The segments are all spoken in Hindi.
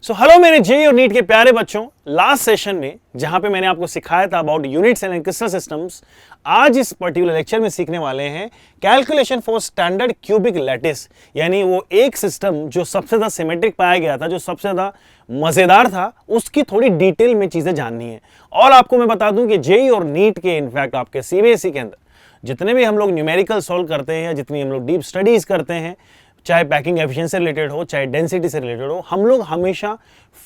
सो हेलो मेरे जेईई और नीट के प्यारे बच्चों, लास्ट सेशन में जहां पे मैंने आपको सिखाया था about units and crystal systems, आज इस पर्टिकुलर लेक्चर में सीखने वाले हैं calculation for standard cubic lattice, यानी वो एक सिस्टम जो सबसे ज्यादा सिमेट्रिक पाया गया था, जो सबसे ज्यादा मजेदार था, उसकी थोड़ी डिटेल में चीजें जाननी है। और आपको मैं बता दूं कि जेईई और नीट के इनफैक्ट आपके सीबीएसई के अंदर जितने भी हम लोग न्यूमेरिकल सॉल्व करते हैं या जितनी हम लोग डीप स्टडीज करते हैं, चाहे पैकिंग एफिशिएंसी से रिलेटेड हो, चाहे डेंसिटी से रिलेटेड हो, हम लोग हमेशा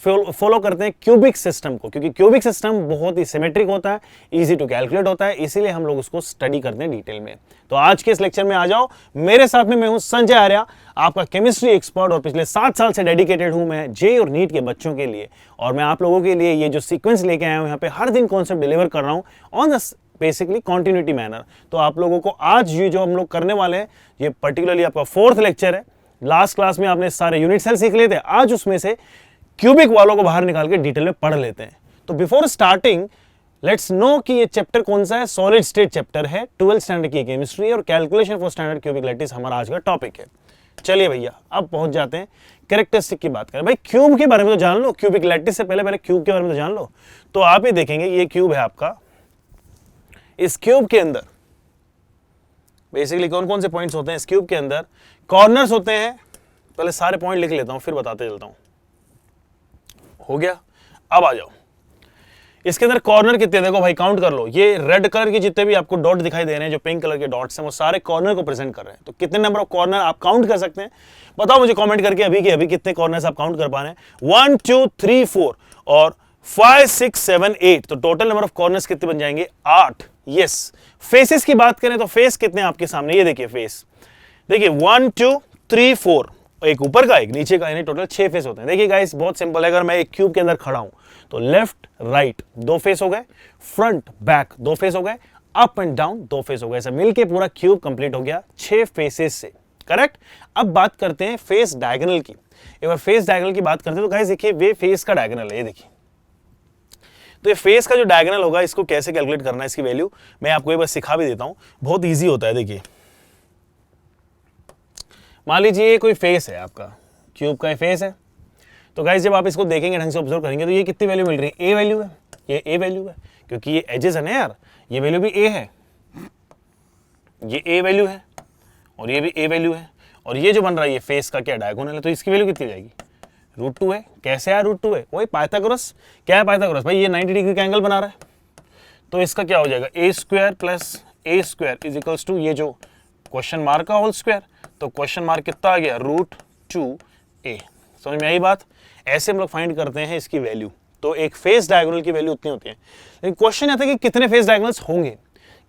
फॉलो करते हैं क्यूबिक सिस्टम को, क्योंकि क्यूबिक सिस्टम बहुत ही सिमेट्रिक होता है, इजी टू कैलकुलेट होता है, इसीलिए हम लोग उसको स्टडी करते हैं डिटेल में। तो आज के इस लेक्चर में आ जाओ मेरे साथ में। मैं हूं संजय आर्या, आपका केमिस्ट्री एक्सपर्ट, और पिछले 7 साल से डेडिकेटेड हूं मैं जेईई और नीट के बच्चों के लिए। और मैं आप लोगों के लिए ये जो सीक्वेंस लेके आया हूं, यहाँ पे हर दिन कॉन्सेप्ट डिलीवर कर रहा हूं on the basically continuity manner. तो आप लोगों को आज ये जो हम लोग करने वाले हैं, ये पर्टिकुलरली आपका 4th लेक्चर है। लास्ट क्लास में आपने सारे यूनिट सेल सीख लेते हैं, आज उसमें से क्यूबिक वालों को बाहर निकाल के डिटेल में पढ़ लेते हैं। तो बिफोर स्टार्टिंग लेट्स नो कि ये चैप्टर कौन सा है। सॉलिड स्टेट चैप्टर है, 12th स्टैंडर्ड की केमिस्ट्री, और calculation for standard cubic lattice हमारा आज का टॉपिक है। चलिए भैया, अब पहुंच जाते हैं कैरेक्टरिस्टिक की बात करें। भाई क्यूब के बारे में तो जान लो, क्यूबिक लैटिस से पहले क्यूब के बारे में तो जान लो। तो आप ये देखेंगे, ये क्यूब है आपका। इस क्यूब के अंदर बेसिकली कौन कौन से पॉइंट्स होते हैं इस क्यूब के अंदर? कॉर्नर्स होते हैं। पहले सारे पॉइंट लिख लेता हूं, फिर बताते चलता हूं। हो गया? अब आ जाओ, इसके अंदर कॉर्नर कितने? देखो भाई, काउंट कर लो। ये रेड कलर के जितने भी आपको डॉट दिखाई दे रहे हैं, जो पिंक कलर के डॉट्स हैं, वो सारे कॉर्नर को प्रेजेंट कर रहे हैं। तो कितने नंबर ऑफ कॉर्नर आप काउंट कर सकते हैं? बताओ मुझे कमेंट करके अभी के अभी कितने कॉर्नर्स आप काउंट कर पा रहे हैं। 1 2 3 4 और 5 6 7 8। तो टोटल नंबर ऑफ कॉर्नर्स कितने बन जाएंगे? 8। यस। फेसेस की बात करें तो फेस कितने आपके सामने? ये देखिए फेस, देखिए 1 2 3 4, एक ऊपर का एक नीचे का, यानी टोटल 6 फेस होते हैं। देखिए गाइस, बहुत सिंपल है। अगर मैं एक क्यूब के अंदर खड़ा हूं तो लेफ्ट राइट 2 फेस हो गए, फ्रंट बैक 2 फेस हो गए, अप एंड डाउन 2 फेस हो गए। ऐसा मिलके पूरा क्यूब कंप्लीट हो गया 6 फेसेस से। करेक्ट। अब बात करते हैं फेस डायगोनल की। एक बार फेस डायगोनल की बात करते हैं तो गाइस देखिए, वे फेस का डायगोनल है, ये देखिए। तो ये फेस का जो डायगोनल होगा, इसको कैसे कैलकुलेट करना है, इसकी वैल्यू मैं आपको एक बार सिखा भी देता हूं। बहुत ईजी होता है। देखिए, मान लीजिए ये कोई फेस है आपका, क्यूब का फेस है। तो गाइस जब आप इसको देखेंगे, ढंग से ऑब्जर्व करेंगे, तो ये कितनी वैल्यू मिल रही है? ए वैल्यू है। ये ए वैल्यू है, क्योंकि ये एजेस है ना यार, ये वैल्यू भी ए है, ये ए वैल्यू है, और ये भी ए वैल्यू है। और ये जो बन रहा है, ये फेस का क्या डायगोनल है, तो इसकी वैल्यू कितनी जाएगी? √2 है। कैसे आया √2 है? वही पाइथागोरस। क्या है पाइथागोरस? भाई ये 90 डिग्री का एंगल बना रहा है, तो इसका क्या हो जाएगा? a² + a² is equals to ये जो क्वेश्चन मार्क का होल स्क्वायर। तो क्वेश्चन मार्क कितना आ गया? √2a। समझ में आई बात? ऐसे हम लोग फाइंड करते हैं इसकी वैल्यू। तो एक फेस डायगोनल की वैल्यू उतनी होती है। लेकिन क्वेश्चन आता है कि कितने फेस डायगोनल्स होंगे,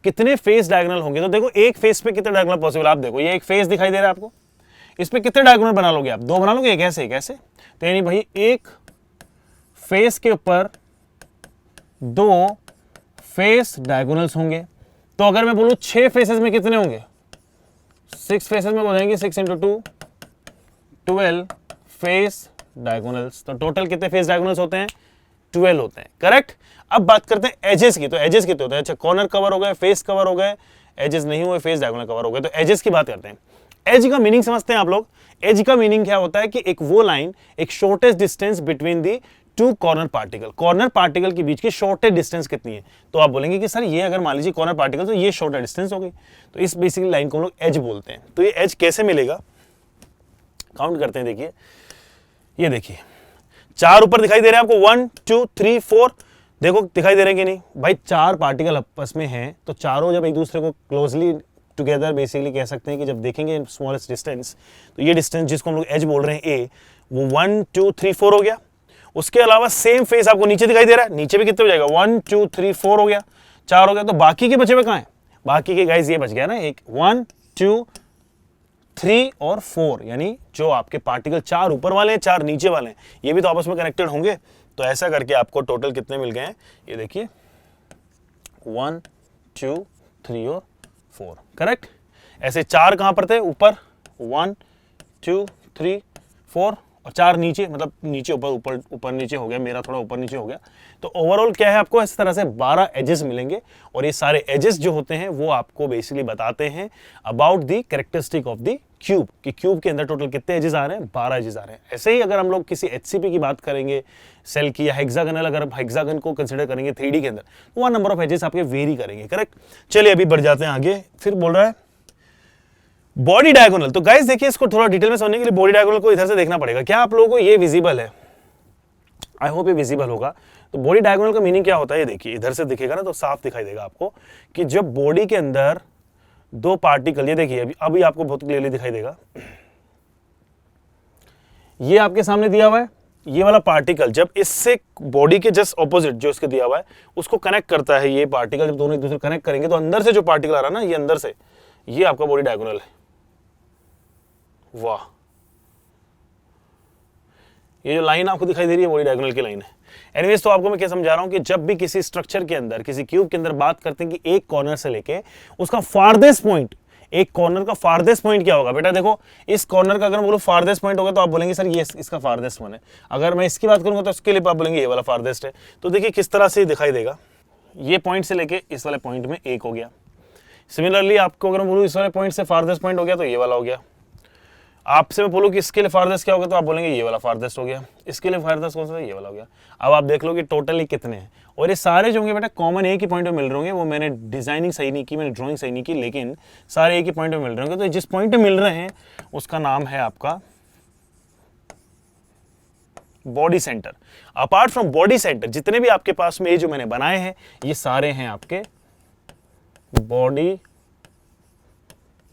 कितने फेस डायगोनल होंगे। तो देखो, एक फेस पे कितने डायगोनल पॉसिबल? आप देखो, ये एक फेस दिखाई दे रहा है आपको, इस पे कितने डायगोनल बना लोगे आप? 2 बना लोगे। एक ऐसे, एक ऐसे। तो यानी भाई एक फेस के ऊपर 2 फेस डायगोनल्स होंगे। तो अगर मैं बोलूं 6 फेसेस में कितने होंगे? 6 फेसेस में हो जाएंगे 6 × 2 12 फेस डायगोनल्स। तो टोटल कितने फेस डायगोनल्स होते हैं? 12 होते हैं। करेक्ट। अब बात करते हैं एजेस की। तो एजेस कितने होते हैं? अच्छा, कॉर्नर कवर हो गए, फेस कवर हो गए, एजेस नहीं हुए, फेस डायगोनल कवर हो गए। तो एजेस की बात करते हैं। एज का मीनिंग समझते हैं आप लोग। एज का मीनिंग क्या होता है कि एक वो लाइन, एक shortest distance between the 2 corner particle. Corner particle के बीच की शॉर्टेस्ट डिस्टेंस कितनी है? तो आप बोलेंगे कि सर ये अगर मान लीजिए कॉर्नर पार्टिकल, तो ये शॉर्टेस्ट डिस्टेंस हो गई। तो इस बेसिकली लाइन को हम लोग एज बोलते हैं। तो ये एज कैसे मिलेगा? काउंट करते हैं। देखिए, ये देखिए 4 ऊपर दिखाई दे रहे हैं आपको, 1 2 3 4। देखो दिखाई दे रहे हैं कि नहीं? भाई 4 पार्टिकल आपस में हैं, तो चारों जब एक दूसरे को क्लोजली टुगेदर बेसिकली कह सकते हैं कि जब देखेंगे स्मॉलेस्ट डिस्टेंस, तो ये डिस्टेंस जिसको हम लोग एज बोल रहे हैं ए, वो 1 2 3 4 हो गया। उसके अलावा सेम फेस आपको नीचे दिखाई दे रहा है, नीचे भी कितने हो जाएगा? 1 2 3 4 हो गया, 4 हो गया। तो बाकी के बचे हुए कहाँ हैं? बाकी के गाइस ये बच गया ना, एक 1 2 3 और 4, यानी जो आपके पार्टिकल 4 ऊपर वाले हैं, 4 नीचे वाले हैं, ये भी तो आपस में कनेक्टेड होंगे। तो ऐसा करके आपको टोटल कितने मिल गए हैं? ये देखिए 1 2 3 और 4। करेक्ट। ऐसे 4 कहां पर थे? ऊपर 1 2 3 4, और 4 नीचे, मतलब नीचे ऊपर ऊपर ऊपर नीचे हो गया, मेरा थोड़ा ऊपर नीचे हो गया। तो ओवरऑल क्या है, आपको इस तरह से 12 एजेस मिलेंगे। और ये सारे एजेस जो होते हैं वो आपको बेसिकली बताते हैं about the characteristic of the cube कि क्यूब के अंदर टोटल कितने एजेस आ रहे हैं, 12 एजेस आ रहे हैं। ऐसे ही अगर हम लोग किसी एचसीपी की बात करेंगे सेल की, या हेक्सागोनल, अगर हेक्सागन को कंसिडर करेंगे 3D के अंदर, तो वहाँ नंबर ऑफ एजेस आपके वेरी करेंगे। करेक्ट। चलिए अभी बढ़ जाते हैं आगे। फिर बोल रहा है बॉडी डायगोनल। तो गाइस देखिए, इसको थोड़ा डिटेल में समझने के लिए बॉडी डायगोनल को इधर से देखना पड़ेगा। क्या आप लोगों को ये विजिबल है? आई होप ये विजिबल होगा। तो बॉडी डायगोनल का मीनिंग क्या होता है, ये देखिए इधर से दिखेगा ना तो साफ दिखाई देगा आपको कि जब बॉडी के अंदर दो पार्टिकल, ये देखिए अभी आपको बहुत क्लियरली दिखाई देगा, ये आपके सामने दिया हुआ है, ये वाला पार्टिकल जब इससे बॉडी के जस्ट ऑपोजिट जो इसके दिया हुआ है उसको कनेक्ट करता है, ये पार्टिकल जब दोनों एक दूसरे कनेक्ट करेंगे तो अंदर से जो पार्टिकल आ रहा है ना, ये अंदर से, ये आपका बॉडी डायगोनल है। वाह, ये जो लाइन आपको दिखाई दे रही है बॉडी डायगोनल की लाइन है। एनीवेज, तो आपको मैं क्या समझा रहा हूं कि जब भी किसी स्ट्रक्चर के अंदर, किसी क्यूब के अंदर बात करते हैं कि एक कॉर्नर से लेके उसका फारदेस्ट पॉइंट, एक कॉर्नर का फारदेस्ट पॉइंट क्या होगा बेटा, देखो इस कॉर्नर का अगर मैं बोलूं फारदेस्ट पॉइंट होगा तो आप बोलेंगे सर ये इसका फारदेस्ट वन है। अगर मैं इसकी बात करूंगा तो उसके लिए आप बोलेंगे ये वाला फारदेस्ट है। तो देखिए किस तरह से दिखाई देगा, ये पॉइंट से लेके इस वाले पॉइंट में एक हो गया। सिमिलरली आपको अगर मैं बोलूं इस वाले पॉइंट से फारदेस्ट पॉइंट हो गया तो ये वाला हो गया। आपसे मैं बोलूं कि इसके लिए फारदेस्ट क्या होगा तो आप बोलेंगे ये वाला फारदेस्ट हो गया। इसके लिए फारदेस्ट कौन सा है, ये वाला हो गया। अब आप देख लो कि टोटली कितने हैं, और ये सारे जो होंगे बेटा कॉमन एक ही पॉइंट पे मिल रहे होंगे। वो मैंने डिजाइनिंग सही नहीं की, मैंने ड्राइंग सही नहीं की, लेकिन सारे एक ही पॉइंट पे मिल रहे होंगे। तो जिस पॉइंट पे मिल रहे हैं उसका नाम है आपका body centre. Apart from body centre जितने भी आपके पास में ये जो मैंने बनाए हैं ये सारे हैं आपके बॉडी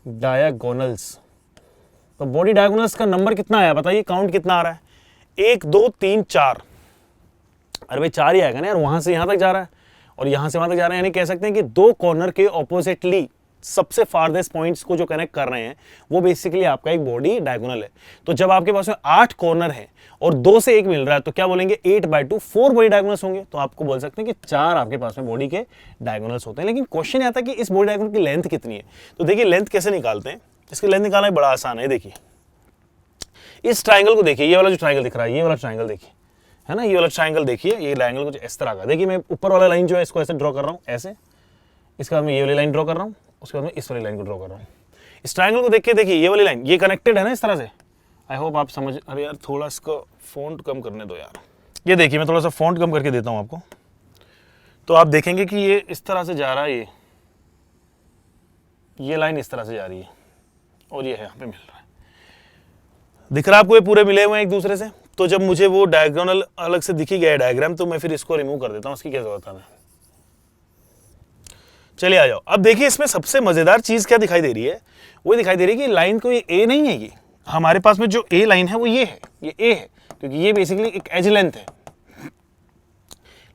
डायगोनल्स। तो बॉडी डायगोनल्स का नंबर कितना आया बताइए, काउंट कितना आ रहा है, 1 2 3 4। अरे भाई 4 ही आएगा ना यार, वहां से यहां तक जा रहा है और यहां से वहां तक जा रहा है, यानी कह सकते हैं कि दो कॉर्नर के ऑपोजिटली सबसे फारदेस्ट पॉइंट्स को जो कनेक्ट कर रहे हैं वो बेसिकली आपका एक बॉडी डायगोनल है। तो जब आपके पास में 8 कॉर्नर है और 2 से 1 मिल रहा है तो क्या बोलेंगे 8/2 4 बॉडी डायगोनल्स होंगे। तो आपको बोल सकते हैं कि 4 आपके पास में बॉडी के डायगोनल्स होते हैं। लेकिन क्वेश्चन आता है कि इस बॉडी डायगोनल की लेंथ कितनी है। तो देखिए लेंथ कैसे निकालते हैं, इसकी लेंथ निकालना बड़ा आसान है। देखिए इस ट्राइंगल को देखिए, ये वाला जो ट्राइंगल दिख रहा है, ये वाला ट्राइंगल देखिए, है ना, ये वाला ट्राइंगल देखिए, ये ट्राइंगल कुछ इस तरह का। देखिए मैं ऊपर वाला लाइन जो है इसको ऐसे ड्रॉ कर रहा हूँ ऐसे, इसके बाद मैं ये वाली लाइन ड्रॉ कर रहा हूँ, उसके बाद मैं इस वाली लाइन को ड्रॉ कर रहा हूँ। इस ट्राइंगल को देख के देखिए ये वाली लाइन ये कनेक्टेड है ना इस तरह से। आई होप आप समझ, अरे यार थोड़ा इसको फॉन्ट कम करने दो यार। ये देखिए मैं थोड़ा सा फॉन्ट कम करके देता हूँ आपको, तो आप देखेंगे कि ये इस तरह से जा रहा है, ये लाइन इस तरह से जा रही है और ये है यहाँ पे मिल रहा है। दिख रहा है आपको, ये पूरे मिले हुए हैं एक दूसरे से। तो जब मुझे वो डायगोनल अलग से दिखी गया डायग्राम तो मैं फिर इसको रिमूव कर देता हूँ, उसकी क्या जरूरत है। चलिए आ जाओ, अब देखिए इसमें सबसे मजेदार चीज क्या दिखाई दे रही है, वो दिखाई दे रही है कि लाइन को ये ए नहीं है, ये हमारे पास में जो ए लाइन है वो ये है, ये ए है, क्योंकि ये बेसिकली एक एज लेंथ है।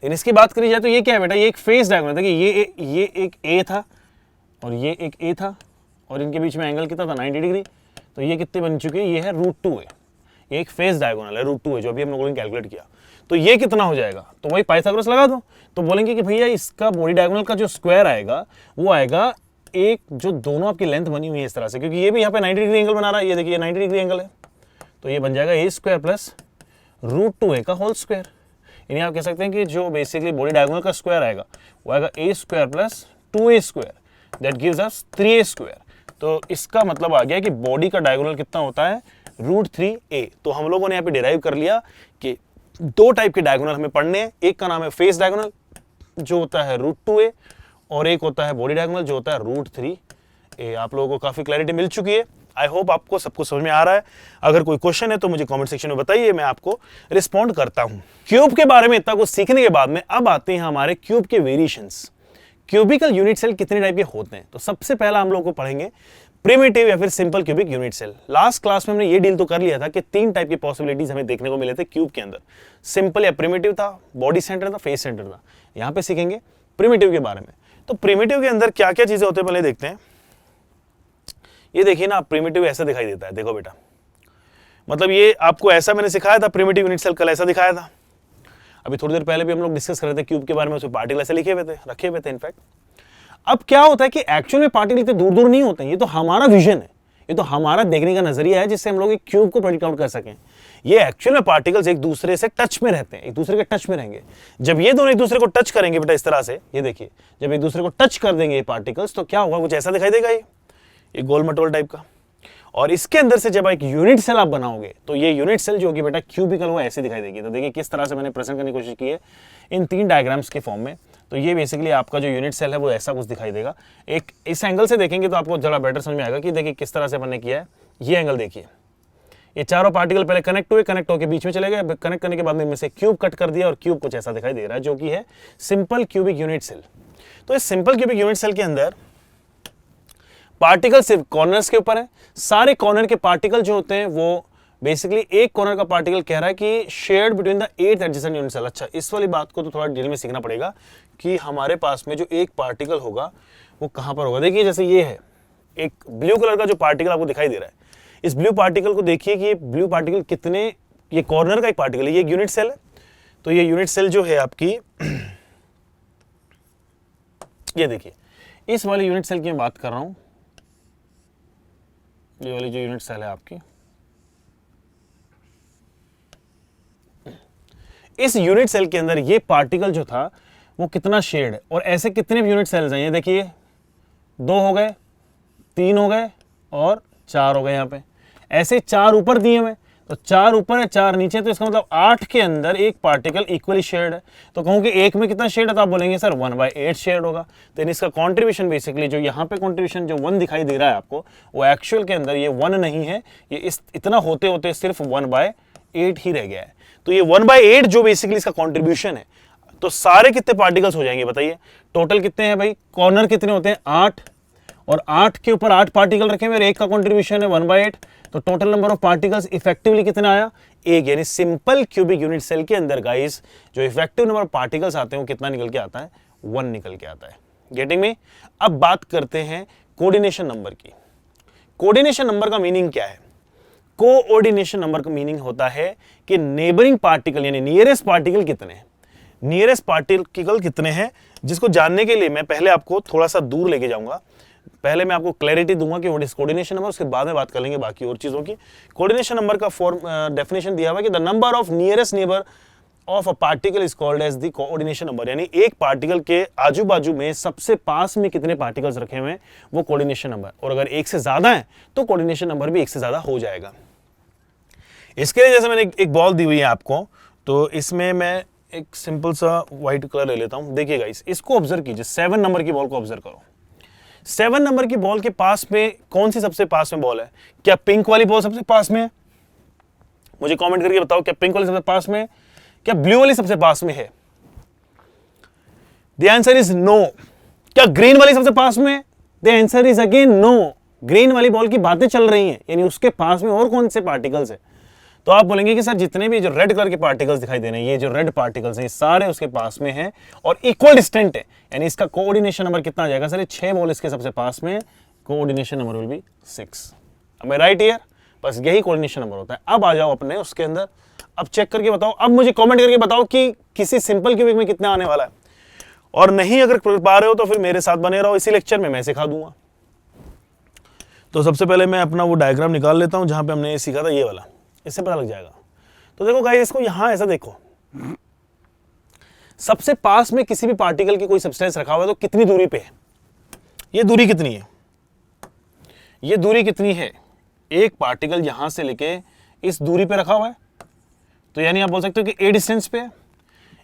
लेकिन इसकी बात करी जाए तो ये क्या है बेटा, ये एक फेस डायगोनल। देखिए ये एक ए था और ये एक ए था और इनके बीच में एंगल कितना था 90 डिग्री। तो ये कितने बन चुके हैं, ये है √2 है, ये एक फेस डायगोनल है √2 है जो अभी हम लोगों ने कैलकुलेट किया। तो ये कितना हो जाएगा, तो वही पाइथागोरस लगा दो। तो बोलेंगे कि भैया इसका बॉडी डायगोनल का जो स्क्वायर आएगा वो आएगा एक जो दोनों आपकी लेंथ बनी हुई है इस तरह से, क्योंकि ये भी यहाँ पे 90 डिग्री एंगल बना रहा है, ये देखिए 90 डिग्री एंगल है। तो ये बन जाएगा a² प्लस √2a का होल स्क्वायर। यानी आप कह सकते हैं कि जो बेसिकली बॉडी डायगोनल का स्क्वायर आएगा वो आएगा a² plus 2a², that gives us 3a²। तो इसका मतलब आ गया कि बॉडी का डायगोनल कितना होता है √3a। तो हम लोगों ने यहाँ पे डिराइव कर लिया कि दो टाइप के डायगोनल हमें पढ़ने हैं, एक का नाम है फेस डायगोनल जो होता है √2a और एक होता है बॉडी डायगोनल जो होता है √3a। आप लोगों को काफी क्लैरिटी मिल चुकी है। आई होप आपको सब कुछ समझ में आ रहा है। अगर कोई क्वेश्चन है तो मुझे कमेंट सेक्शन में बताइए, मैं आपको रिस्पॉन्ड करता हूं। क्यूब के बारे में इतना कुछ सीखने के बाद में अब आते हैं हमारे क्यूब के वेरिएशंस। क्यूबिकल यूनिट सेल कितने टाइप के होते हैं, तो सबसे पहला हम लोग को पढ़ेंगे प्रिमिटिव या फिर simple cubic unit cell. Last class में हमने ये डील तो कर लिया था कि 3 टाइप की पॉसिबिलिटीज हमें देखने को मिले थे क्यूब के अंदर, सिंपल या प्रिमिटिव था, बॉडी सेंटर था, फेस सेंटर था। यहाँ पे सीखेंगे प्रिमिटिव के बारे में। तो प्रिमिटिव के अंदर क्या क्या चीजें होती है पहले देखते हैं। ये देखिए ना, प्रिमिटिव ऐसा दिखाई देता है, देखो बेटा, मतलब ये आपको ऐसा मैंने सिखाया था, प्रिमिटिव यूनिट सेल कल ऐसा दिखाया था। अभी थोड़ी देर पहले भी हम लोग डिस्कस कर रहे थे क्यूब के बारे में, उसमें पार्टिकल ऐसे लिखे हुए थे, रखे हुए थे इनफैक्ट। अब क्या होता है कि एक्चुअल में पार्टिकल इतने दूर दूर नहीं होते हैं, ये तो हमारा विजन है, ये तो हमारा देखने का नजरिया है जिससे हम लोग एक क्यूब को प्रेडिक्ट आउट कर सकें। ये एक्चुअल में पार्टिकल्स एक दूसरे से टच में रहते हैं, एक दूसरे के टच में रहेंगे। जब ये दोनों एक दूसरे को टच करेंगे बेटा इस तरह से, ये देखिए जब एक दूसरे को टच कर देंगे ये पार्टिकल्स तो क्या होगा, कुछ ऐसा दिखाई देगा, ये गोल मटोल टाइप का। और इसके अंदर से जब एक यूनिट सेल आप बनाओगे तो ये यूनिट सेल जो होगी बेटा क्यूबिकल, वो ऐसे दिखाई देगी। तो देखिए किस तरह से मैंने प्रेजेंट करने की कोशिश की है इन 3 डायग्राम्स के फॉर्म में। तो ये बेसिकली आपका जो यूनिट सेल है वो ऐसा कुछ दिखाई देगा। एक इस एंगल से देखेंगे तो आपको जरा बेटर समझ में आएगा कि देखिए किस तरह से मैंने किया है। ये एंगल देखिए, ये चारों पार्टिकल पहले कनेक्ट हुए, कनेक्ट होकर बीच में चले गए, कनेक्ट करने के बाद में इनमें से क्यूब कट कर दिया और क्यूब कुछ ऐसा दिखाई दे रहा है जो कि है सिंपल क्यूबिक यूनिट सेल। तो इस सिंपल क्यूबिक यूनिट सेल के अंदर पार्टिकल सिर्फ कॉर्नर्स के ऊपर है। सारे कॉर्नर के पार्टिकल जो होते हैं वो बेसिकली एक कॉर्नर का पार्टिकल कह रहा है कि shared between the 8 adjacent unit cell. अच्छा, इस वाली बात को तो थोड़ा डिटेल में सीखना पड़ेगा कि हमारे पास में जो एक पार्टिकल होगा वो कहां पर होगा। देखिए जैसे ये है एक ब्लू कलर का जो पार्टिकल आपको दिखाई दे रहा है, इस ब्लू पार्टिकल को देखिए कि ये ब्लू पार्टिकल कितने, ये कॉर्नर का एक पार्टिकल है, ये एक यूनिट सेल है। तो ये यूनिट सेल जो है आपकी ये देखिए इस वाले यूनिट सेल की मैं बात कर रहा हूं। ये वाली जो यूनिट सेल है आपकी, इस यूनिट सेल के अंदर ये पार्टिकल जो था वो कितना शेड है और ऐसे कितने यूनिट सेल्स हैं। ये देखिए 2 हो गए, 3 हो गए और 4 हो गए। यहाँ पे ऐसे 4 ऊपर दिए हुए, तो 4 ऊपर है 4 नीचे, तो इसका मतलब 8 के अंदर एक पार्टिकल इक्वली शेड है। तो कहूँ कि एक में कितना शेड है तो आप बोलेंगे सर 1/8 शेड होगा। तो इसका कॉन्ट्रीब्यूशन बेसिकली जो यहाँ पे कॉन्ट्रीब्यूशन जो 1 दिखाई दे रहा है आपको, वो एक्चुअल के अंदर ये 1 नहीं है, ये इस इतना होते होते सिर्फ 1/8 ही रह गया है। तो ये 1/8 जो बेसिकली इसका कॉन्ट्रीब्यूशन है, तो सारे कितने पार्टिकल्स हो जाएंगे बताइए। टोटल कितने हैं भाई, कॉर्नर कितने होते हैं 8, और 8 के ऊपर 8 पार्टिकल रखे हुए और एक का कॉन्ट्रीब्यूशन है 1/8, तो total number of particles effectively कितना आया 1। यानी सिंपल क्यूबिक यूनिट सेल के अंदर गाइस जो इफेक्टिव नंबर ऑफ पार्टिकल्स आते हैं वो कितना निकल के आता है, 1 निकल के आता है। गेटिंग में। अब बात करते हैं कोऑर्डिनेशन नंबर की। कोऑर्डिनेशन नंबर का मीनिंग क्या है। कोऑर्डिनेशन नंबर का मीनिंग होता है कि नेबरिंग पार्टिकल यानी नियरेस्ट पार्टिकल कितने हैं, नियरेस्ट पार्टिकल कितने हैं, जिसको जानने के लिए मैं पहले आपको थोड़ा सा दूर लेके जाऊंगा। पहले मैं आपको क्लैरिटी दूंगा कि व्हाट इज कोऑर्डिनेशन नंबर, उसके बाद में बात कर लेंगे बाकी और चीजों की। कोऑर्डिनेशन नंबर का फॉर्म डेफिनेशन दिया हुआ है कि the number of nearest neighbour of a particle is called as the coordination number, यानी एक पार्टिकल के आजू बाजू में सबसे पास में कितने पार्टिकल्स रखे हुए हैं वो कोऑर्डिनेशन नंबर, और अगर एक से ज्यादा है तो कोऑर्डिनेशन नंबर भी एक से ज्यादा हो जाएगा। इसके लिए जैसे मैंने एक बॉल दी हुई है आपको, तो इसमें मैं एक सिंपल सा व्हाइट कलर ले लेता हूं। देखिएगा इसको ऑब्जर्व कीजिए, 7 नंबर की बॉल को ऑब्जर्व करो। 7 नंबर की बॉल के पास में कौन सी सबसे पास में बॉल है, क्या पिंक वाली बॉल सबसे पास में है, मुझे कमेंट करके बताओ क्या पिंक वाली सबसे पास में है, क्या ब्लू वाली सबसे पास में है। The answer is no. क्या ग्रीन वाली सबसे पास में है, the answer is again no. Green वाली बॉल की बातें चल रही हैं, यानी उसके पास में और कौन से पार्टिकल्स है। तो आप बोलेंगे कि सर जितने भी जो रेड कलर के पार्टिकल्स दिखाई दे रहे हैं, ये जो रेड पार्टिकल्स हैं ये सारे उसके पास में हैं और इक्वल डिस्टेंट है, यानी इसका कोऑर्डिनेशन नंबर कितना आ जाएगा सर, ये 6 बॉल इसके सबसे पास में, कोऑर्डिनेशन नंबर विल बी 6। अब मैं राइट हियर, बस यही कोऑर्डिनेशन नंबर होता है। अब आ जाओ अपने उसके अंदर, अब चेक करके बताओ, अब मुझे कमेंट करके बताओ कि किसी सिंपल क्यूबिक में कितना आने वाला है, और नहीं अगर कर पा रहे हो तो फिर मेरे साथ बने रहो, इसी लेक्चर में मैं सिखा दूंगा। तो सबसे पहले मैं अपना वो डायग्राम निकाल लेता हूं जहां पे हमने सीखा था, ये वाला, इससे पता लग जाएगा। तो देखो गाइस, इसको यहां ऐसा देखो, सबसे पास में किसी भी पार्टिकल की कोई सब्सटेंस रखा हुआ है तो कितनी दूरी पे है, ये दूरी कितनी है, ये दूरी कितनी है, एक पार्टिकल यहां से लेके इस दूरी पे रखा हुआ है, तो यानी आप बोल सकते हो कि ए डिस्टेंस पे है।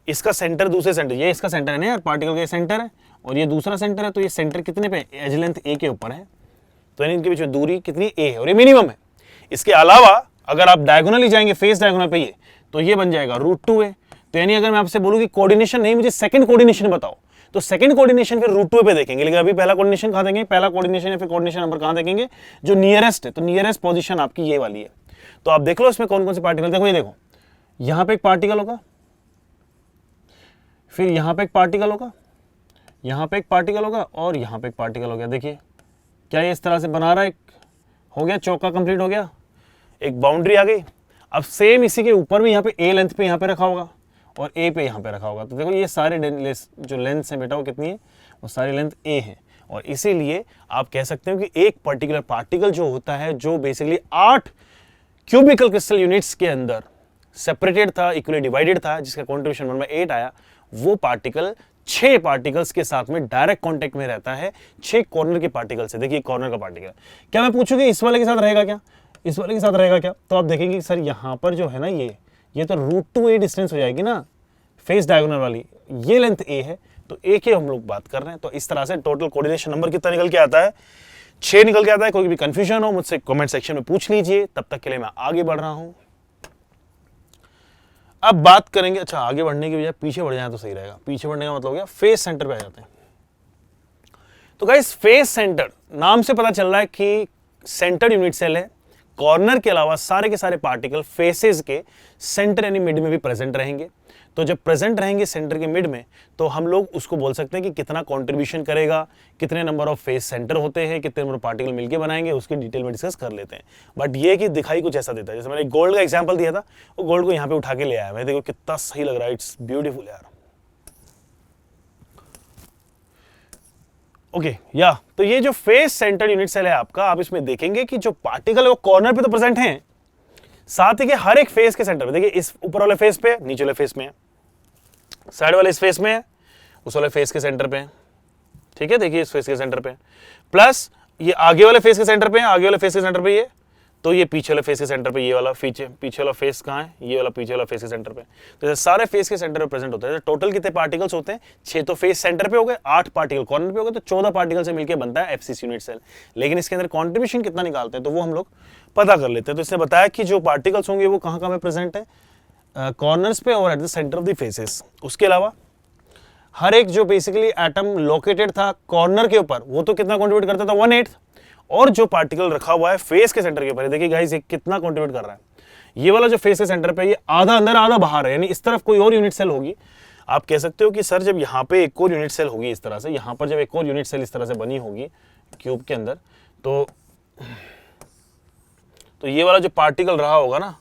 इसका सेंटर दूसरे सेंटर, ये इसका सेंटर है ना यार, पार्टिकल का सेंटर है और ये दूसरा सेंटर है, तो ये सेंटर कितने पे, एज लेंथ ए के ऊपर है, तो यानी इनके बीच में दूरी कितनी ए है और ये मिनिमम है। इसके अलावा अगर आप डायगोनली जाएंगे, फेस डायगोनल पे ये, तो ये बन जाएगा √2a। तो यानी अगर मैं आपसे बोलूं कि कोऑर्डिनेशन नहीं, मुझे सेकंड कोऑर्डिनेशन बताओ, तो सेकंड कोऑर्डिनेशन फिर √2a पे देखेंगे, लेकिन अभी पहला कोऑर्डिनेशन कहां देखेंगे, पहला कोऑर्डिनेशन या फिर कोऑर्डिनेशन नंबर कहां देखेंगे, जो नियरेस्ट है, तो नियरेस्ट पोजीशन आपकी ये वाली है। तो आप देख लो इसमें कौन कौन से पार्टिकल, देखो ये देखो, यहां पे एक पार्टिकल होगा, फिर यहां पे एक पार्टिकल होगा, यहां पे एक पार्टिकल होगा और यहां पे एक पार्टिकल हो गया। देखिए क्या ये इस तरह से बना रहा है, हो गया, चौका कंप्लीट हो गया, एक बाउंड्री आ गई। अब सेम इसी के ऊपर भी यहाँ पे ए लेंथ पे यहाँ पे रखा होगा और ए पे यहाँ पे रखा होगा, तो देखो ये सारे जो लेंथ है बेटा वो कितनी है, वो सारी लेंथ ए है। और इसीलिए आप कह सकते हो कि एक पर्टिकुलर पार्टिकल जो होता है, जो बेसिकली 8 क्यूबिकल क्रिस्टल यूनिट्स के अंदर सेपरेटेड था, इक्वली डिवाइडेड था, जिसका कॉन्ट्रीब्यूशन 1/8 आया, वो पार्टिकल 6 पार्टिकल्स के साथ में डायरेक्ट कांटेक्ट में रहता है 6 कॉर्नर के पार्टिकल से। देखिए कॉर्नर का पार्टिकल, क्या मैं पूछूंगी इस वाले के साथ रहेगा क्या, इस वाले के साथ रहेगा क्या, तो आप देखेंगे कि सर यहां पर जो है ना ये तो √2a डिस्टेंस हो जाएगी ना फेस डायगोनल वाली, ये लेंथ a है, तो a की हम लोग बात कर रहे हैं। तो इस तरह से टोटल कोऑर्डिनेशन नंबर कितना निकल के आता है, 6 निकल के आता है। कोई भी कंफ्यूजन हो मुझसे कमेंट सेक्शन में पूछ लीजिए, तब तक के लिए मैं आगे बढ़ रहा हूं। अब बात करेंगे, अच्छा आगे बढ़ने की बजाय पीछे बढ़ जाए तो सही रहेगा। पीछे बढ़ने का मतलब हो गया फेस सेंटर पे आ जाते हैं। तो गाइस फेस सेंटर नाम से पता चल रहा है कि सेंटर यूनिट सेल है, कॉर्नर के अलावा सारे के सारे पार्टिकल फेसेस के सेंटर यानी मिड में भी प्रेजेंट रहेंगे। तो जब प्रेजेंट रहेंगे सेंटर के मिड में, तो हम लोग उसको बोल सकते हैं कि कितना कंट्रीब्यूशन करेगा, कितने नंबर ऑफ फेस सेंटर होते हैं, कितने नंबर पार्टिकल मिलके बनाएंगे, उसकी डिटेल में डिस्कस कर लेते हैं। बट ये कि दिखाई कुछ ऐसा देता है, जैसे मैंने गोल्ड का एग्जांपल दिया था, वो गोल्ड को यहाँ पे उठा के ले आया मैं, देखो कितना सही लग रहा है, इट्स ब्यूटीफुल यार। ओके या तो ये जो फेस सेंटर यूनिट सेल है आपका, आप इसमें देखेंगे कि जो पार्टिकल है वो कॉर्नर पे तो प्रेजेंट हैं, साथ ही के हर एक फेस के सेंटर पे, देखिए इस ऊपर वाले फेस पे, नीचे वाले फेस में है, साइड वाले इस फेस में है, उस वाले फेस के सेंटर पे है, ठीक है, देखिए इस फेस के सेंटर पे, प्लस ये आगे वाले फेस के सेंटर पे है, आगे वाले फेस के सेंटर पे ये, तो ये पीछे वाले फेस के सेंटर पे ये वाला पीछे वाला फेस कहाँ है, ये वाला पीछे वाला फेस के सेंटर पे। तो ये सारे फेस के सेंटर पे प्रेजेंट होते हैं। टोटल कितने पार्टिकल्स होते हैं, 6 तो फेस सेंटर पे हो गए, 8 पार्टिकल कॉर्नर पे हो गए, तो 14 पार्टिकल से मिलकर बनता है एफसीसी यूनिट सेल। लेकिन इसके अंदर कॉन्ट्रीब्यूशन कितना निकालते हैं तो वो हम लोग पता कर लेते हैं। तो इसने बताया कि जो पार्टिकल्स होंगे वो कहाँ कहाँ पे प्रेजेंट है, कॉर्नर्स पे और at the centre of the faces. उसके अलावा हर एक जो बेसिकली एटम लोकेटेड था कॉर्नर के ऊपर, वो तो कितना कॉन्ट्रीब्यूट करता था, 1/8, और जो पार्टिकल रखा हुआ है फेस के सेंटर के ऊपर, देखिए गाइस ये कितना कंट्रीब्यूट कर रहा है। ये वाला जो फेस के सेंटर पे, ये आधा अंदर आधा बाहर है, यानी इस तरफ कोई और यूनिट सेल होगी। आप कह सकते हो कि सर जब यहाँ पे एक और यूनिट सेल होगी इस तरह से, यहाँ पर जब एक और यूनिट सेल इस तरह से बनी होगी क्यूब के अंदर, तो ये वाला जो पार्टिकल रहा होगा ना,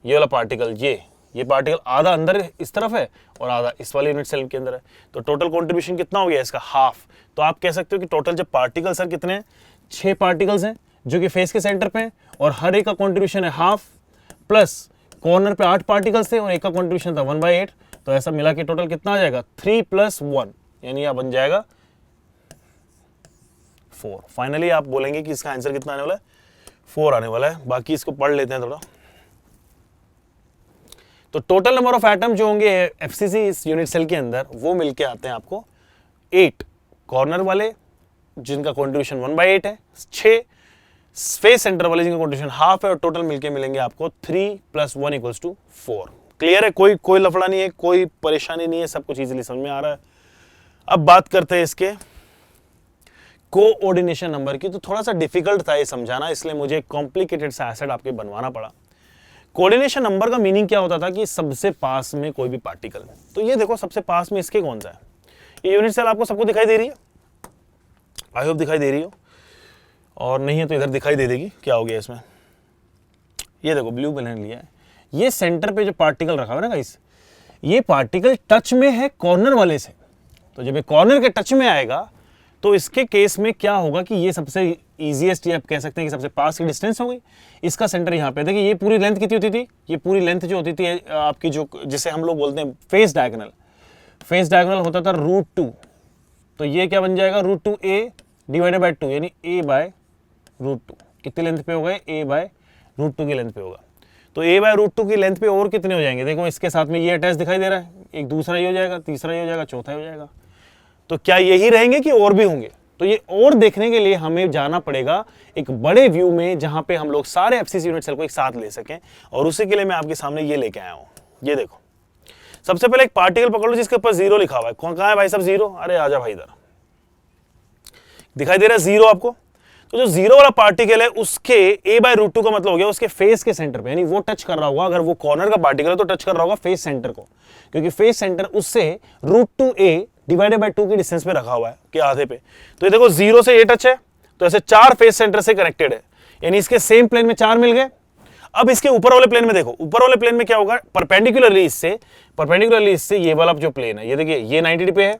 ये वाला पार्टिकल, ये पार्टिकल आधा अंदर इस तरफ है और आधा इस वाले यूनिट सेल के अंदर है। तो टोटल कंट्रीब्यूशन कितना हो गया इसका, हाफ। तो आप कह सकते हो कि टोटल जब पार्टिकल सर कितने हैं, 6 पार्टिकल्स हैं जो कि फेस के सेंटर पे हैं, और हर एक का कंट्रीब्यूशन है हाफ, प्लस कॉर्नर पे 8 पार्टिकल्स थे और एक का कंट्रीब्यूशन था 1/8। तो ऐसा मिला के टोटल कितना आ जाएगा, 3 + 1, यानी यह बन जाएगा 4। फाइनली आप बोलेंगे कि इसका आंसर कितना आने वाला है, 4 आने वाला है। बाकी इसको पढ़ लेते हैं थोड़ा। तो टोटल नंबर ऑफ एटम जो होंगे एफसीसी इस यूनिट सेल के अंदर, वो मिलके आते हैं आपको 8 कॉर्नर वाले जिनका कंट्रीब्यूशन 1/8 है, 6 फेस सेंटर वाले जिनका कंट्रीब्यूशन हाफ है, और टोटल मिलके मिलेंगे आपको 3 + 1 = 4। क्लियर है, कोई लफड़ा नहीं है, कोई परेशानी नहीं है, सब कुछ इजीली समझ में आ रहा है। अब बात करते हैं इसके कोऑर्डिनेशन नंबर की। तो थोड़ा सा डिफिकल्ट था ये समझाना, इसलिए मुझे कॉम्प्लिकेटेड सा एसिड आपके बनवाना पड़ा। कोऑर्डिनेशन नंबर का मीनिंग क्या होता था कि सबसे पास में कोई भी पार्टिकल, तो ये देखो सबसे पास में इसके कौन सा है, ये यूनिट सेल आपको सबको दिखाई दे रही है, आई होप दिखाई दे रही हो, और नहीं है तो इधर दिखाई दे देगी। क्या हो गया इसमें, ये देखो ब्लू पेन लिया है, ये सेंटर पे जो पार्टिकल रखा हुआ है ना गाइस, ये पार्टिकल टच में है कॉर्नर वाले से। तो जब ये कॉर्नर के टच में आएगा तो इसके केस में क्या होगा कि ये सबसे इजीएस्ट, ये आप कह सकते हैं कि सबसे पास की डिस्टेंस हो गई। इसका सेंटर यहाँ पे, देखिए ये पूरी लेंथ कितनी होती थी, ये पूरी लेंथ जो होती थी आपकी, जो जिसे हम लोग बोलते हैं फेस डायगोनल होता था √2। तो ये क्या बन जाएगा, √2a / 2, यानी a/√2। कितनी लेंथ पे होगा, a/√2 की लेंथ पे होगा। तो a/√2 की लेंथ पे और कितने हो जाएंगे, देखो इसके साथ में ये अटैच दिखाई दे रहा है, एक दूसरा ये हो जाएगा, तीसरा ये हो जाएगा, चौथा हो जाएगा। तो क्या यही रहेंगे कि और भी होंगे, तो ये और देखने के लिए हमें जाना पड़ेगा एक बड़े व्यू में, जहां पे हम लोग सारे एफसीसी यूनिट सेल को एक साथ ले सकें। और उसी के लिए मैं आपके सामने ये लेके आया हूं। ये देखो, सबसे पहले एक पार्टिकल पकड़ लो जिसके ऊपर 0 लिखा हुआ है। कहां है भाई साहब 0, अरे आजा भाई, इधर दिखाई दे रहा है 0 आपको। तो जो 0 वाला पार्टिकल है उसके a/√2 का मतलब हो गया उसके फेस के सेंटर पे, यानी वो टच कर रहा होगा, अगर वो कॉर्नर का पार्टिकल है तो टच कर रहा होगा फेस सेंटर को, क्योंकि फेस सेंटर उससे √2a / 2 की डिस्टेंस पे रखा हुआ है कि आधे पे। तो ये देखो 0 से ये टच है, तो ऐसे 4 फेस सेंटर से कनेक्टेड है, यानी इसके सेम प्लेन में 4 मिल गए। अब इसके ऊपर वाले प्लेन में देखो, ऊपर वाले प्लेन में क्या होगा, परपेंडिकुलरली इससे ये वाला जो प्लेन है, ये देखिए ये 90 डिग्री पे है,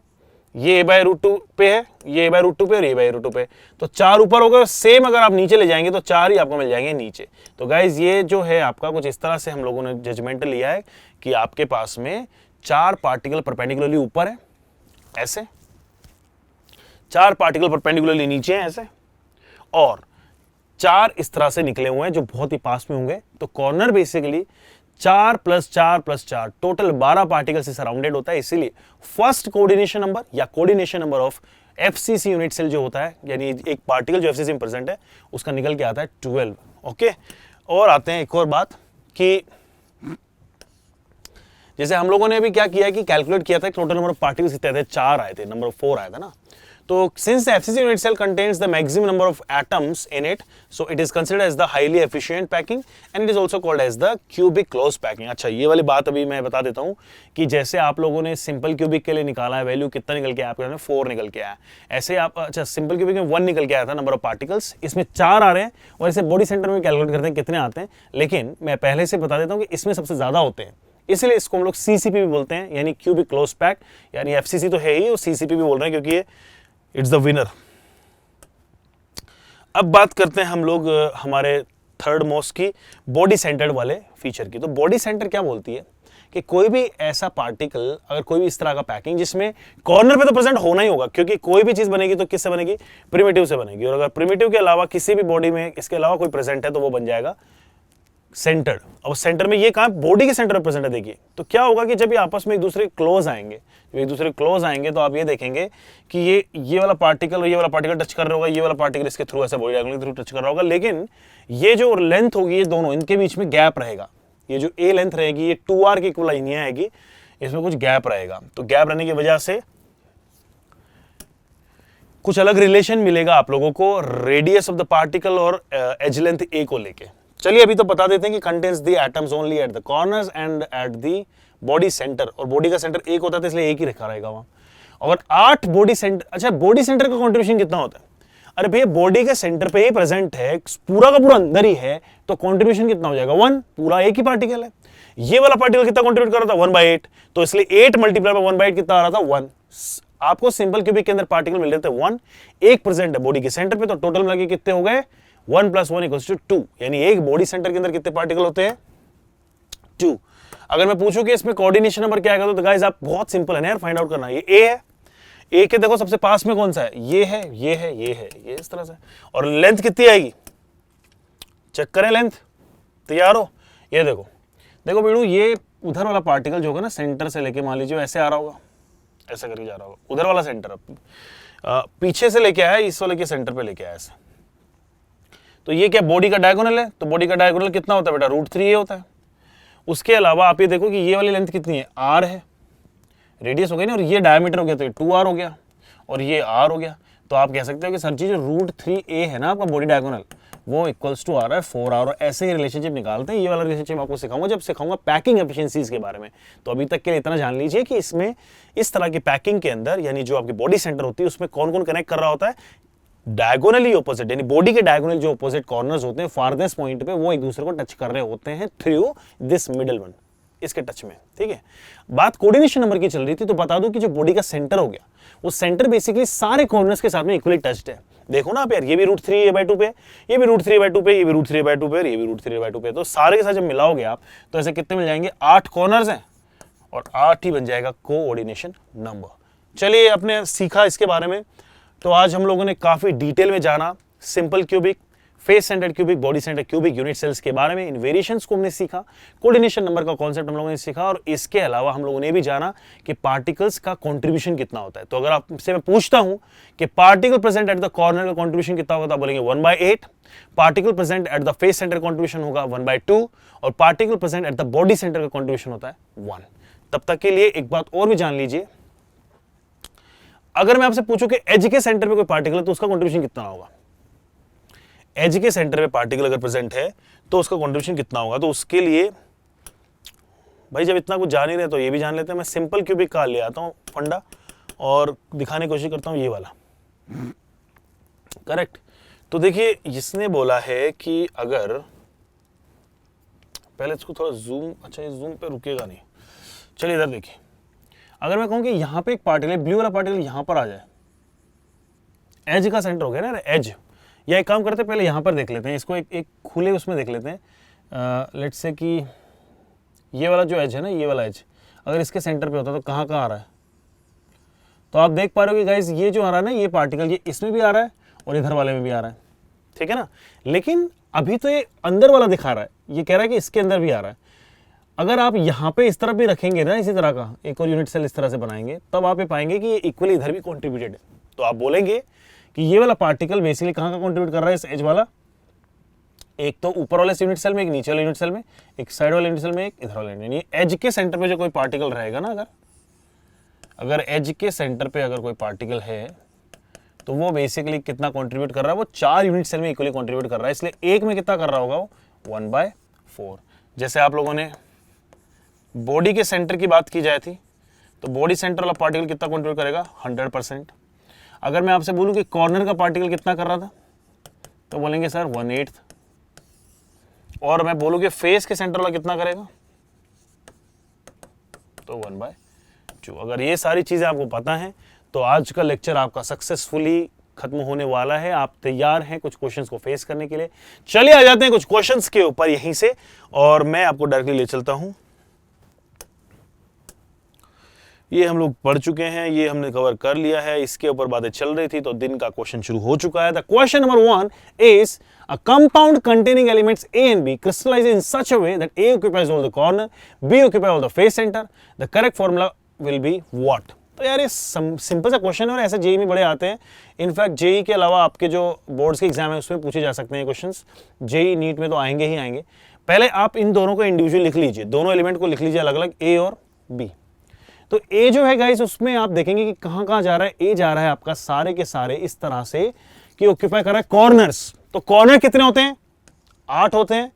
ये a/√2 पे है, ये a/√2 पे और ये a/√2 पे। तो 4 ऊपर हो गए, सेम अगर आप नीचे ले जाएंगे तो 4 ही आपको मिल जाएंगे नीचे। तो गाइज ये जो है आपका कुछ इस तरह से हम लोगों ने जजमेंट लिया है कि आपके पास में 4 पार्टिकल परपेंडिकुलरली ऊपर है ऐसे, 4 पार्टिकल परपेंडिकुलरली नीचे हैं ऐसे, और 4 इस तरह से निकले हुए हैं जो बहुत ही पास में होंगे। तो कॉर्नर बेसिकली 4 + 4 + 4 टोटल 12 पार्टिकल से सराउंडेड होता है। इसीलिए फर्स्ट कोऑर्डिनेशन नंबर या coordination number of FCC unit cell जो होता है, यानी एक पार्टिकल जो एफसीसी में प्रेजेंट है उसका निकल के आता है 12। ओके, और आते हैं एक और बात कि जैसे हम लोगों ने अभी क्या किया कि कैलकुलेट किया था टोटल नंबर ऑफ पार्टिकल्स कितने थे, 4 आए थे, नंबर 4 आया था ना। तो since the FCC unit cell contains the maximum number of atoms in it, so it is considered as the highly efficient packing and it is also called as the cubic close packing. अच्छा, ये वाली बात अभी मैं बता देता हूं कि जैसे आप लोगों ने सिंपल क्यूबिक के लिए निकाला है वैल्यू, कितना निकल के आया आपके 4 निकल के आया। ऐसे आप, अच्छा सिंपल क्यूबिक में 1 निकल के आया था नंबर ऑफ पार्टिकल्स, इसमें 4 आ रहे हैं, और ऐसे बॉडी सेंटर में कैलकुलेट करते हैं कितने आते हैं। लेकिन मैं पहले से बता देता हूं कि इसमें सबसे ज्यादा होते हैं, इसलिए इसको हम लोग सीसीपी भी बोलते हैं, यानी क्यूबिक क्लोज पैक, यानी एफसीसी तो है ही, और सीसीपी भी बोल रहे हैं क्योंकि ये इट्स द विनर। अब बात करते हैं हम लोग हमारे थर्ड मोस्ट की, बॉडी सेंटर्ड वाले फीचर की। तो बॉडी सेंटर क्या बोलती है कि कोई भी ऐसा पार्टिकल, अगर कोई भी इस तरह का पैकिंग जिसमें कॉर्नर पे तो प्रेजेंट होना ही होगा, क्योंकि कोई भी चीज बनेगी तो किससे बनेगी, प्रिमिटिव से बनेगी, और अगर प्रिमिटिव के अलावा किसी भी बॉडी में इसके अलावा कोई प्रेजेंट है तो वो बन जाएगा सेंटर्ड। अब सेंटर में ये कहां, बॉडी के सेंटर में प्रेजेंट है। देखिए तो क्या होगा कि जब ये आपस में एक दूसरे क्लोज आएंगे, जब एक दूसरे क्लोज आएंगे तो आप ये देखेंगे कि ये वाला पार्टिकल और ये वाला पार्टिकल टच कर रहा होगा, ये वाला पार्टिकल इसके थ्रू ऐसे बॉडी डायगोनल के थ्रू टच कर रहा होगा, लेकिन ये जो लेंथ होगी ये दोनों इनके बीच में गैप रहेगा। ये जो ए लेंथ रहेगी ये 2r की इक्वल नहीं आएगी, इसमें कुछ गैप रहेगा। तो गैप रहने की वजह से कुछ अलग रिलेशन मिलेगा आप लोगों को रेडियस ऑफ द पार्टिकल और एज लेंथ ए को लेके। चलिए अभी तो बता देते हैं कि contains the atoms only at the corners and at the body centre, और बॉडी का सेंटर एक होता है इसलिए एक ही रखा रहेगा वहां। और 8 बॉडी सेंटर, अच्छा बॉडी सेंटर का कंट्रीब्यूशन कितना होता है, अरे भैया बॉडी के सेंटर पे ही प्रेजेंट है, पूरा का पूरा अंदर ही है, तो कंट्रीब्यूशन कितना हो जाएगा 1, पूरा एक ही पार्टिकल है। ये वाला पार्टिकल कितना कंट्रीब्यूट कर रहा था 1/8, तो इसलिए 8 मल्टीप्लाई बाय 1/8 कितना आ रहा था 1। आपको सिंपल क्यूबिक के अंदर पार्टिकल मिल रहे थे 1, एक प्रेजेंट है बॉडी के सेंटर पे, तो टोटल मिला के कितने हो गए 1 + 1 = 2, यानी एक बॉडी सेंटर के अंदर कितने पार्टिकल होते हैं 2। अगर मैं पूछूं कि इसमें कोऑर्डिनेशन नंबर क्या आएगा तो गाइस आप बहुत सिंपल है ना यार, फाइंड आउट करना। ये ए है, ए के देखो सबसे पास में कौन सा है, ये है, ये है, ये है, ये इस तरह से। और लेंथ कितनी आएगी, चेक करें लेंथ, तैयार हो। ये देखो देखो बेड़ू, ये उधर वाला पार्टिकल जो होगा ना सेंटर से लेके मान लीजिए ऐसे आ रहा होगा, ऐसे करके जा रहा होगा, उधर वाला सेंटर पीछे से लेके आया इस वाले के सेंटर पे लेके आया ऐसे। तो ये क्या बॉडी का डायगोनल है, तो बॉडी का डायगोनल कितना होता है बेटा √3a होता है। उसके अलावा आप ये देखो कि ये वाली लेंथ कितनी है, r है, रेडियस हो गई ना, और ये डायमीटर हो गया तो ये 2r हो गया, और ये r हो गया। तो आप कह सकते हो कि सर जी जो √3a है ना आपका बॉडी डायगोनल वो इक्वल्स टू आ रहा है 4r, और ऐसे ही रिलेशनशिप निकालते हैं। ये वाला रिलेशनशिप आपको सिखाऊंगा जब सिखाऊंगा पैकिंग एफिशिएंसीज के बारे में। तो अभी तक के लिए इतना जान लीजिए कि इसमें इस तरह की पैकिंग के अंदर, यानी जो आपकी बॉडी सेंटर होती है उसमें कौन कौन कनेक्ट कर रहा होता है, डायगोनली ऑपोजिट, यानी बॉडी के डायगोनल जो ऑपोजिट कॉर्नर्स होते हैं फारदेस्ट पॉइंट पे, वो एक दूसरे को टच कर रहे होते हैं थ्रू दिस मिडल वन, इसके टच में। ठीक है, बात कोऑर्डिनेशन नंबर की चल रही थी, तो बता दूं कि जो बॉडी का सेंटर हो गया वो सेंटर बेसिकली सारे कॉर्नर्स के साथ में इक्वली टच्ड है। देखो ना आप यार, ये भी √3a/2 पे, ये भी √3a/2 पे, ये भी √3a/2 पे, ये भी √3a/2 पे, तो सारे के साथ जब मिलाओगे आप तो ऐसे कितने मिल जाएंगे, 8 कॉर्नर्स हैं और 8 ही बन जाएगा कोऑर्डिनेशन नंबर। चलिए आपने सीखा इसके बारे में। तो आज हम लोगों ने काफी डिटेल में जाना simple cubic, face centred cubic, body centred cubic unit cells के बारे में। इन वेरिएशंस को हमने सीखा, कोऑर्डिनेशन नंबर का कॉन्सेप्ट हम लोगों ने सीखा, और इसके अलावा हम लोगों ने भी जाना कि पार्टिकल्स का कंट्रीब्यूशन कितना होता है। तो अगर आपसे मैं पूछता हूं कि particle present at the corner का कंट्रीब्यूशन कितना होगा, तो आप बोलेंगे 1/8। Particle present at the face centre contribution होगा 1/2, और particle present at the body centre का कंट्रीब्यूशन होता है 1। तब तक के लिए एक बात और भी जान लीजिए, अगर मैं आपसे पूछूं कि एज के सेंटर पे कोई पार्टिकल है तो उसका कंट्रीब्यूशन कितना होगा, एज के सेंटर पे पार्टिकल अगर प्रेजेंट है तो उसका कंट्रीब्यूशन कितना होगा। तो उसके लिए भाई जब इतना कुछ जान ही रहे तो ये भी जान लेते हैं। मैं सिंपल क्यूबिक का ले आता हूं फंडा और दिखाने की कोशिश करता हूं, ये वाला करेक्ट। तो देखिए इसने बोला है कि अगर पहले इसको थोड़ा जूम, अच्छा ये जूम पे रुकेगा नहीं, चलिए इधर देखिए, अगर मैं कहूं कि यहां पे एक पार्टिकल, ब्लू वाला पार्टिकल यहां पर आ जाए, एज का सेंटर हो गया ना एज, या एक काम करते हैं पहले यहां पर देख लेते हैं, इसको एक खुले उसमें देख लेते हैं। लेट्स से कि ये वाला जो एज है ना, ये वाला एज अगर इसके सेंटर पे होता तो कहां आ रहा है, तो आप देख पा रहे हो कि गाइस ये जो आ रहा है ना, ये पार्टिकल ये इसमें भी आ रहा है और इधर वाले में भी आ रहा है, ठीक है ना। लेकिन अभी तो ये अंदर वाला दिखा रहा है, ये कह रहा है कि इसके अंदर भी आ रहा है। अगर आप यहाँ पे इस तरफ भी रखेंगे ना, इसी तरह का एक और यूनिट सेल इस तरह से बनाएंगे, तब आप ये पाएंगे कि ये इक्वली इधर भी कॉन्ट्रीब्यूटेड है। तो आप बोलेंगे कि ये वाला पार्टिकल बेसिकली कहाँ का कॉन्ट्रीब्यूट कर रहा है, इस एज वाला, एक तो ऊपर वाले यूनिट सेल में, एक नीचे वाले यूनिट सेल में, एक साइड वाले यूनिट सेल में, एक इधर वाले यूनिट। ये एज के सेंटर पे जो कोई पार्टिकल रहेगा ना, अगर एज के सेंटर पे अगर कोई पार्टिकल है तो वो बेसिकली कितना कंट्रीब्यूट कर रहा है, वो 4 यूनिट सेल में इक्वली कंट्रीब्यूट कर रहा है। इसलिए एक में कितना कर रहा होगा वो 1/4। जैसे आप लोगों ने बॉडी के सेंटर की बात की जाए थी, तो बॉडी सेंटर वाला पार्टिकल कितना कंट्रीब्यूट करेगा 100%। अगर मैं आपसे बोलूं कि कॉर्नर का पार्टिकल कितना कर रहा था, तो बोलेंगे सर 1/8। और मैं बोलूं कि फेस के सेंटर वाला कितना करेगा, तो 1/2। अगर ये सारी चीजें आपको पता है तो आज का लेक्चर आपका सक्सेसफुली खत्म होने वाला है। आप तैयार हैं कुछ क्वेश्चंस को फेस करने के लिए? चलिए आ जाते हैं कुछ क्वेश्चंस के ऊपर यहीं से, और मैं आपको डायरेक्टली ले चलता हूं। ये हम लोग पढ़ चुके हैं, ये हमने कवर कर लिया है, इसके ऊपर बातें चल रही थी, तो दिन का क्वेश्चन शुरू हो चुका है। The question number 1 is a compound containing elements A and B crystallize in such a way that A occupies all the corner, B occupies all the face center. The correct formula will be what? तो यार ये सिंपल सा क्वेश्चन है और ऐसे जेई में बड़े आते हैं। इनफैक्ट जेई के अलावा आपके जो बोर्ड्स के एग्जाम है उसमें पूछे जा सकते हैं क्वेश्चंस। जेई नीट में तो आएंगे ही आएंगे। पहले आप इन दोनों को इंडिविजुअल लिख लीजिए, दोनों एलिमेंट को लिख लीजिए अलग अलग, ए और बी। तो ए जो है गाइस उसमें आप देखेंगे कि कहां कहां जा रहा है, ए जा रहा है आपका सारे के सारे इस तरह से कि ऑक्यूपाई कर रहा है कॉर्नर्स। तो कॉर्नर कितने होते हैं, 8 होते हैं।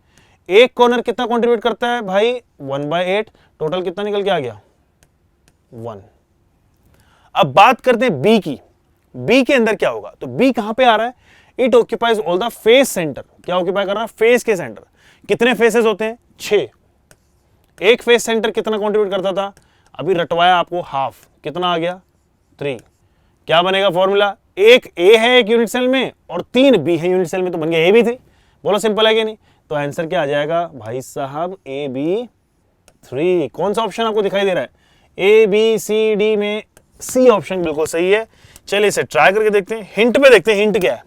एक कॉर्नर कितना कंट्रीब्यूट करता है भाई 1/8। टोटल कितना निकल के आ गया 1। अब बात करते हैं बी की। बी के अंदर क्या होगा, तो बी कहां पे आ रहा है, it occupies all the face centre. क्या ऑक्यूपाई कर रहा है, फेस के सेंटर। कितने फेसेस होते हैं 6। एक फेस सेंटर कितना कंट्रीब्यूट करता था, अभी रटवाया आपको हाफ, कितना आ गया 3। क्या बनेगा फॉर्मूला, एक ए है एक यूनिट सेल में और 3 बी है यूनिट सेल में, तो बन गया AB3। बोलो सिंपल है कि नहीं। तो आंसर क्या आ जाएगा भाई साहब AB3। कौन सा ऑप्शन आपको दिखाई दे रहा है, ABCD में सी ऑप्शन बिल्कुल सही है। चलिए इसे ट्राई करके देखते हैं, हिंट पे देखते हैं हिंट क्या है।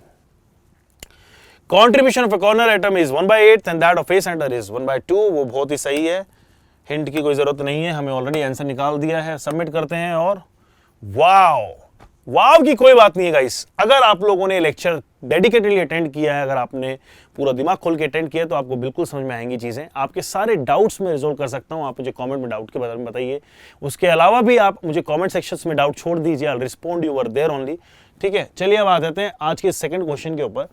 Contribution of a corner atom is 1/8 and that of face centre is 1/2। वो बहुत ही सही है, हिंट की कोई जरूरत नहीं है, हमें ऑलरेडी आंसर निकाल दिया है। सबमिट करते हैं और वाओ वाव की कोई बात नहीं है गाइस। अगर आप लोगों ने लेक्चर डेडिकेटेडली अटेंड किया है, अगर आपने पूरा दिमाग खोल के अटेंड किया है, तो आपको बिल्कुल समझ में आएंगी चीजें। आपके सारे डाउट्स में रिजोल्व कर सकता हूं, आप मुझे कमेंट में डाउट के बारे में बताइए। उसके अलावा भी आप मुझे कमेंट सेक्शंस में डाउट छोड़ दीजिए, I respond you are there only. ठीक है, चलिए अब आ जाते हैं आज के सेकंड क्वेश्चन के ऊपर।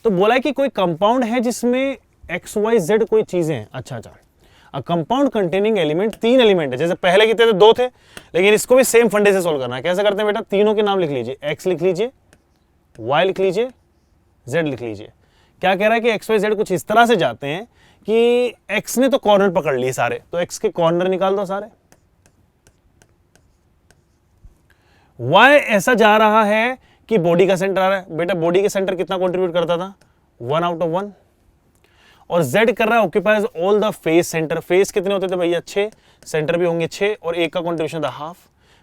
तो बोला है कि कोई कंपाउंड है जिसमें XYZ कोई चीजें हैं। अच्छा, a compound containing element 3 element है। जैसे पहले कितने थे, 2 थे, लेकिन इसको भी सेम फंडे से सोल्व करना है। कैसे करते हैं बेटा, तीनों के नाम लिख लीजिए, X लिख लीजिए, Y लिख लीजिए, Z लिख लीजिए। क्या कह रहा है कि XYZ कुछ इस तरह से जाते हैं कि X ने तो कॉर्नर पकड़ लिए सारे, तो X के कॉर्नर निकाल दो सारे। Y ऐसा जा रहा है कि बॉडी का सेंटर आ रहा है। बेटा बॉडी के सेंटर कितना कंट्रीब्यूट करता था 1/1। और Z कर रहा है occupies all the face centre. Face कितने होते थे भैया 6, सेंटर भी होंगे 6, और एक का कंट्रीब्यूशन था हाफ।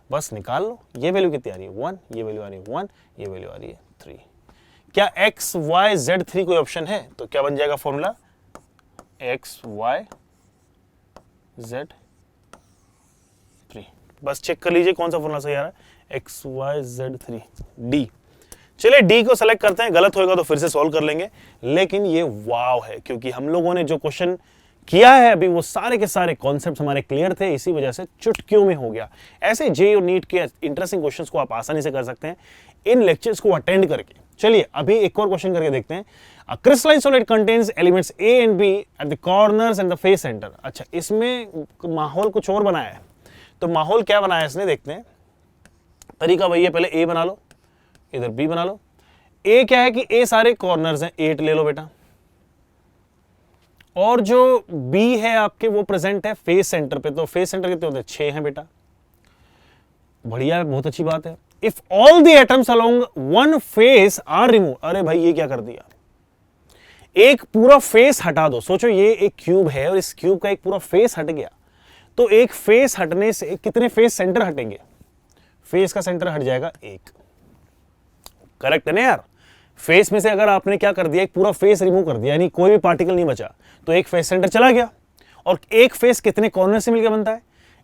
बस निकाल लो, ये वैल्यू कितनी आ रही है 1, ये वैल्यू आ रही है 1, ये वैल्यू आ रही है 3। क्या XYZ3 कोई ऑप्शन है, तो क्या बन जाएगा फॉर्मूला XYZ3। बस चेक कर लीजिए कौन सा फॉर्मूला सही आ रहा है, XYZ3 D। चलिए डी को सेलेक्ट करते हैं, गलत होगा तो फिर से सॉल्व कर लेंगे। लेकिन ये वाव है, क्योंकि हम लोगों ने जो क्वेश्चन किया है अभी वो सारे के सारे कॉन्सेप्ट्स हमारे क्लियर थे, इसी वजह से चुटकियों में हो गया। ऐसे जे और नीट के इंटरेस्टिंग क्वेश्चंस को आप आसानी से कर सकते हैं इन लेक्चर्स को अटेंड करके। चलिए अभी एक और क्वेश्चन करके देखते हैं। A crystalline solid contains elements A and B at the corners and the face center। अच्छा, इसमें माहौल कुछ और बनाया है, तो माहौल क्या बनाया है इसने, देखते हैं। तरीका वही है, पहले A बना लो, इधर B बना लो। A क्या है कि A सारे कॉर्नर्स हैं, 8 ले लो बेटा, और जो B है आपके वो प्रेजेंट है फेस सेंटर पे। तो फेस सेंटर कितने होते हैं 6 हैं बेटा, बढ़िया है, बहुत अच्छी बात है। If all the atoms along one face are remove. अरे भाई ये क्या कर दिया, एक पूरा फेस हटा दो। सोचो ये एक क्यूब है और इस क्यूब का एक पूरा फेस हट गया, तो एक फेस हटने से कितने फेस सेंटर हटेंगे, फेस का सेंटर हट जाएगा 1। करेक्ट है ना यार? फेस में से अगर आपने क्या कर दिया, एक पूरा फेस रिमूव कर दिया, यानी कोई भी पार्टिकल नहीं बचा, तो एक फेस सेंटर चला गया। और एक फेस कितने कॉर्नर से मिलकर बनता है?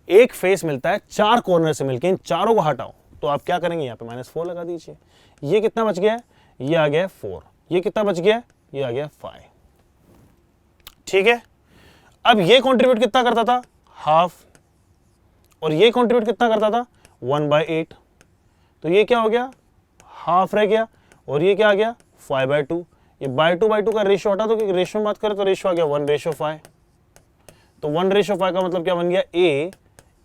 एक फेस मिलता है 4 कॉर्नर से मिलकर। इन चारों को हटाओ तो आप क्या करेंगे, यहाँ पे -4 लगा दीजिए। ये कितना बच गया है? ये आ गया 4। ये कितना बच गया है? ये आ गया 5। ठीक है। अब ये कंट्रीब्यूट कितना करता था? हाफ। और ये कंट्रीब्यूट कितना करता था? 1/8। तो ये क्या हो गया? हाफ रह गया। और ये क्या आ गया? 5/2। ये बाय टू का रेशियो हटा दो, क्योंकि रेशियो में बात करें तो रेशियो आ गया 1:5। तो 1:5 का मतलब क्या बन गया? ए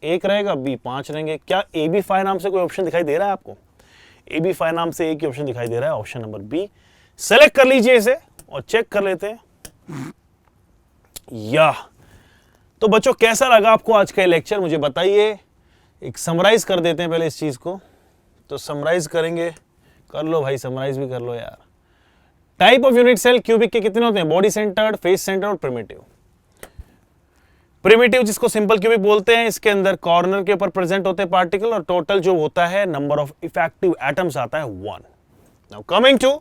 1 रहेगा, बी 5 रहेंगे। क्या ए बी 5 नाम से कोई ऑप्शन दिखाई दे रहा है आपको? ए बी 5 नाम से एक ही ऑप्शन दिखाई दे रहा है, ऑप्शन नंबर बी। सेलेक्ट कर लीजिए इसे और चेक कर लेते हैं। या तो बच्चों, कैसा लगा आपको आज का लेक्चर, मुझे बताइए। एक समराइज कर देते हैं पहले इस चीज को। तो समराइज करेंगे, कर लो भाई, समराइज भी कर लो यार। Type of unit cell cubic के कितने होते हैं? बॉडी सेंटर्ड, फेस सेंटर और प्रिमिटिव। प्रिमिटिव जिसको सिंपल क्यूबिक बोलते हैं, इसके अंदर कॉर्नर के ऊपर प्रेजेंट होते हैं पार्टिकल, और टोटल जो होता है नंबर ऑफ इफेक्टिव एटम्स आता है 1। Now coming to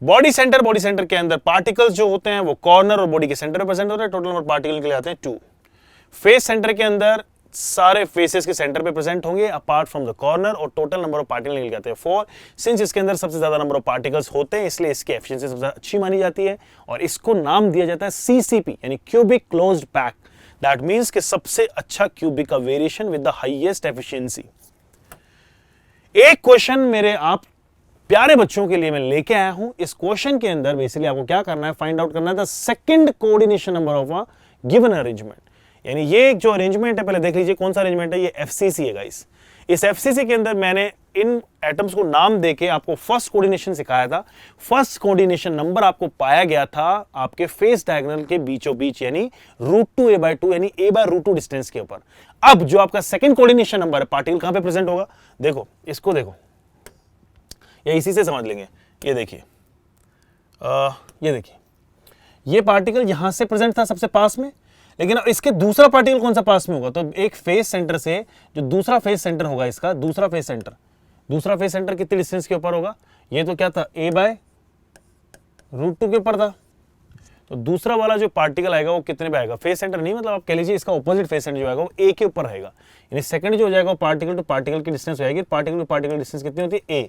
body centre. Body centre के अंदर पार्टिकल्स जो होते हैं वो कॉर्नर और बॉडी के सेंटर में प्रेजेंट होते हैं। टोटल नंबर पार्टिकल के लिए आते हैं 2। फेस सेंटर के अंदर सारे फेसेस के सेंटर पे प्रेजेंट होंगे अपार्ट फ्रॉम द कॉर्नर, और टोटल नंबर ऑफ पार्टिकल निकल जाते हैं 4। सिंस इसके अंदर सबसे ज्यादा नंबर ऑफ पार्टिकल्स होते हैं, इसलिए इसकी एफिशिएंसी सबसे अच्छी मानी जाती है, और इसको नाम दिया जाता है CCP, यानी cubic closed pack. That means कि सबसे अच्छा क्यूबिक का variation with the highest efficiency. एक क्वेश्चन मेरे आप प्यारे बच्चों के लिए मैं लेके आया हूं। इस क्वेश्चन के अंदर बेसिकली आपको क्या करना है, फाइंड आउट करना है the second coordination number of a given arrangement. यानी ये जो अरेंजमेंट है, पहले देख लीजिए कौन सा अरेंजमेंट है। ये FCC है गाइस। इस FCC के अंदर मैंने इन एटम्स को नाम देके आपको फर्स्ट कोऑर्डिनेशन सिखाया था। फर्स्ट कोऑर्डिनेशन नंबर आपको पाया गया था आपके फेस डायगोनल के बीचों बीच, यानी √2 a/2, यानी a/√2 डिस्टेंस के ऊपर। अब जो आपका सेकंड कोऑर्डिनेशन नंबर है, पार्टिकल कहां पे प्रेजेंट होगा? देखो, इसको देखो, या इसी से समझ लेंगे। ये देखिए, ये देखिए, ये पार्टिकल यहां से प्रेजेंट था सबसे पास में, लेकिन इसके दूसरा पार्टिकल कौन सा पास में होगा? तो एक फेस सेंटर से जो दूसरा फेस सेंटर होगा, इसका दूसरा फेस सेंटर कितने डिस्टेंस के ऊपर होगा? ये तो क्या था? a/√2 के ऊपर था। तो दूसरा वाला जो पार्टिकल आएगा वो कितने पे आएगा? फेस सेंटर नहीं, मतलब आप कह लीजिए इसका ऑपोजिट फेस सेंटर जो आएगा वो a के ऊपर रहेगा। यानी सेकंड जो हो जाएगा वो पार्टिकल टू पार्टिकल की डिस्टेंस हो जाएगी। पार्टिकल टू पार्टिकल डिस्टेंस कितनी होती है? a।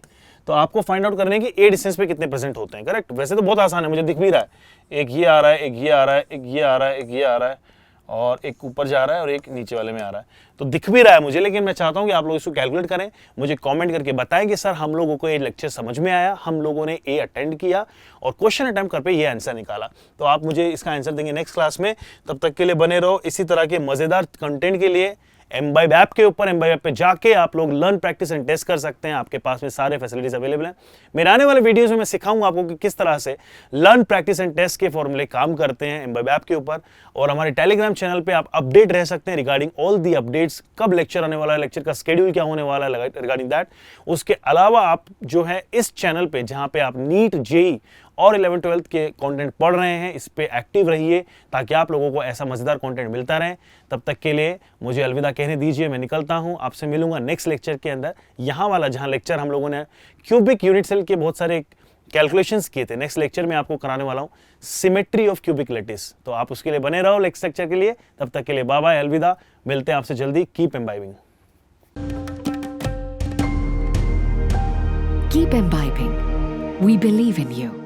तो आपको फाइंड आउट करना है कि a डिस्टेंस पे कितने प्रेजेंट होते हैं। करेक्ट? वैसे तो बहुत आसान है, मुझे दिख भी रहा है। एक ये आ रहा है, एक ये आ रहा है, एक ये आ रहा है, एक ये आ रहा है, और एक ऊपर जा रहा है और एक नीचे वाले में आ रहा है। तो दिख भी रहा है मुझे, लेकिन मैं चाहता हूं कि आप लोग इसको कैलकुलेट करें, मुझे कमेंट करके बताएं कि सर हम लोगों को ये लेक्चर समझ में आया, हम लोगों ने ए अटेंड किया और क्वेश्चन अटेम्प्ट कर पे ये आंसर निकाला। तो आप मुझे इसका आंसर देंगे नेक्स्ट क्लास में। तब तक के लिए बने रहो इसी तरह के मजेदार कंटेंट के लिए। एमबाइब ऐप के ऊपर, एमबाइब ऐप पे जाके आप लोग लर्न, प्रैक्टिस एंड टेस्ट कर सकते हैं। आपके पास में सारे फैसिलिटीज अवेलेबल हैं। मेरे आने वाले वीडियोस में मैं सिखाऊंगा आपको कि किस तरह से लर्न, प्रैक्टिस एंड टेस्ट के फॉर्मूले काम करते हैं एमबाइब ऐप के ऊपर। और हमारे टेलीग्राम चैनल पे आप अपडेट रह सकते हैं रिगार्डिंग ऑल दी अपडेट्स, कब लेक्चर आने वाला है, लेक्चर का शेड्यूल क्या होने वाला है रिगार्डिंग दैट। उसके अलावा आप जो है इस चैनल पे जहां पे आप नीट, जेई और 11th-12th के कंटेंट पढ़ रहे हैं, इस पे एक्टिव रहिए ताकि आप लोगों को ऐसा मजेदार कंटेंट मिलता रहे। तब तक के लिए मुझे अलविदा कहने दीजिए, मैं निकलता हूं। आपसे मिलूंगा नेक्स्ट लेक्चर के अंदर। यहाँ वाला जहां लेक्चर हम लोगों ने क्यूबिक यूनिट सेल के बहुत सारे कैलकुलेशंस किए थे, नेक्स्ट लेक्चर में आपको कराने वाला हूं सिमेट्री ऑफ क्यूबिक लैटिस। तो आप उसके लिए बने रहो नेक्स्ट लेक्चर के लिए। तब तक के लिए बाय बाय, अलविदा। मिलते हैं आपसे जल्दी। Keep imbibing. Keep imbibing. We believe in you.